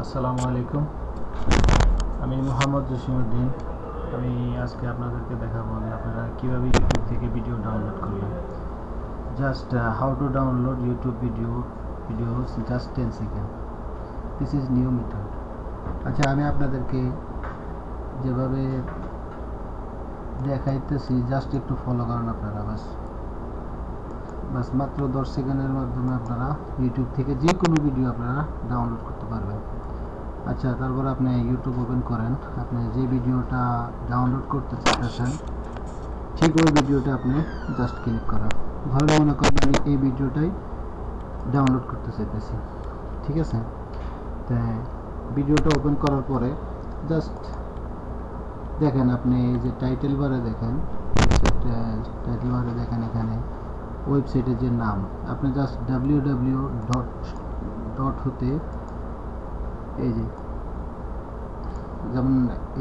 আসসালামু আলাইকুম। আমি মোহাম্মদ জসিমউদ্দিন। আমি আজকে আপনাদেরকে দেখাবো যে আপনারা কীভাবে ইউটিউব থেকে ভিডিও ডাউনলোড করবেন। Just how to download YouTube videos just 10 second. This is new method. আচ্ছা, আমি আপনাদেরকে যেভাবে দেখাইতেছি জাস্ট একটু ফলো করেন আপনারা। বাস মাত্র 10 সেকেন্ডের মাধ্যমে আপনারা ইউটিউব থেকে যে কোনো ভিডিও আপনারা ডাউনলোড করতে পারবেন। আচ্ছা, তারপর আপনি ইউটিউব ওপেন করেন। আপনি যে ভিডিওটা ডাউনলোড করতে চাইতেছেন ঠিক ওই ভিডিওটা আপনি জাস্ট ক্লিক করেন। ধরে মনে করেন আমি এই ভিডিওটাই ডাউনলোড করতে চাইতেছি, ঠিক আছে? তো ভিডিওটা ওপেন করার পরে জাস্ট দেখেন, আপনি এই যে টাইটেল বারে দেখেন, টাইটেল বারে দেখেন এখানে ওয়েবসাইটের যে নাম, আপনি জাস্ট www ডট হতে এই যে যেমন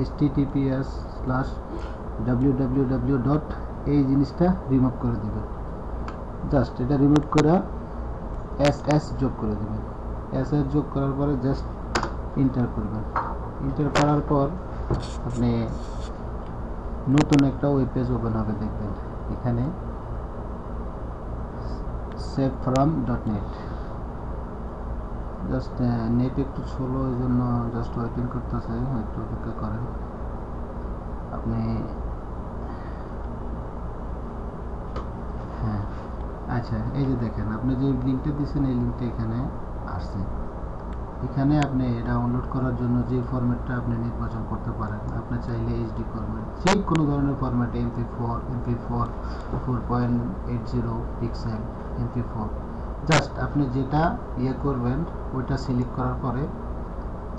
https/www ডট এই জিনিসটা রিমুভ করে দিবেন। জাস্ট এটা রিমুভ করে ss যোগ করে দিবেন। ss যোগ করার পরে জাস্ট এন্টার করবেন। এন্টার করার পর আপনি নতুন একটা ওয়েব পেজ ওপেন হবে, দেখবেন এখানে savefrom.net। জাস্ট নেট একটু স্লো, এই জন্য জাস্ট ওয়েটিং করতেছে, একটু অপেক্ষা করেন আপনি। হ্যাঁ, আচ্ছা, এই যে দেখেন আপনি যে লিঙ্কটা দিয়েছেন এই লিঙ্কটা এখানে আসছে। এখানে আপনি ডাউনলোড করার জন্য যে ফরম্যাটটা আপনি নির্বাচন করতে পারেন। আপনি চাইলে এইচডি করবেন, যে কোনো ধরনের ফরম্যাটে, MP4, MP4, 4.80 pixel, MP4, just আপনি যেটা করবেন ওইটা সিলেক্ট করার পরে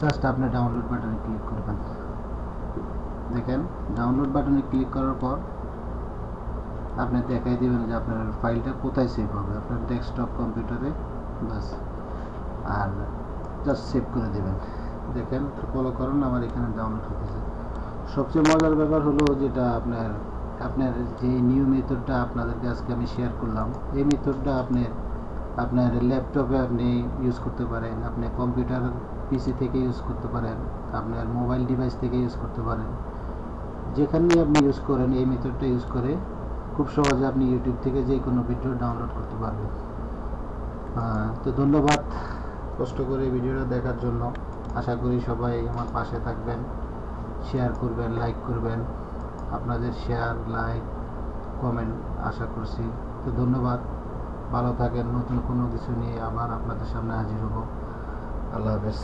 জাস্ট আপনি ডাউনলোড বাটনে ক্লিক করবেন। দেখেন ডাউনলোড বাটনে ক্লিক করার পর আপনি দেখাই দিবেন যে আপনার ফাইলটা কোথায় সেভ হবে, আপনার ডেস্কটপ কম্পিউটারে। বাস, আর জাস্ট সেভ করে দেবেন। দেখেন, ফলো করুন, আমার এখানে ডাউনলোড হতেছে। সবচেয়ে মজার ব্যাপার হলো যেটা আপনার যে নিউ মেথডটা আপনাদেরকে আজকে আমি শেয়ার করলাম, এই মেথডটা আপনার ল্যাপটপে আপনি ইউজ করতে পারেন, আপনি কম্পিউটার পিসি থেকে ইউজ করতে পারেন, আপনার মোবাইল ডিভাইস থেকে ইউজ করতে পারেন। যেখানে আপনি ইউজ করেন এই মেথডটা ইউজ করে খুব সহজে আপনি ইউটিউব থেকে যে কোনো ভিডিও ডাউনলোড করতে পারবেন। তো ধন্যবাদ কষ্ট করে ভিডিওটা দেখার জন্য। আশা করি সবাই আমার পাশে থাকবেন, শেয়ার করবেন, লাইক করবেন। আপনাদের শেয়ার, লাইক, কমেন্ট আশা করছি। তো ধন্যবাদ, ভালো থাকেন। নতুন কোনো কিছু নিয়ে আবার আপনাদের সামনে হাজির হব। আল্লাহ হাফেজ।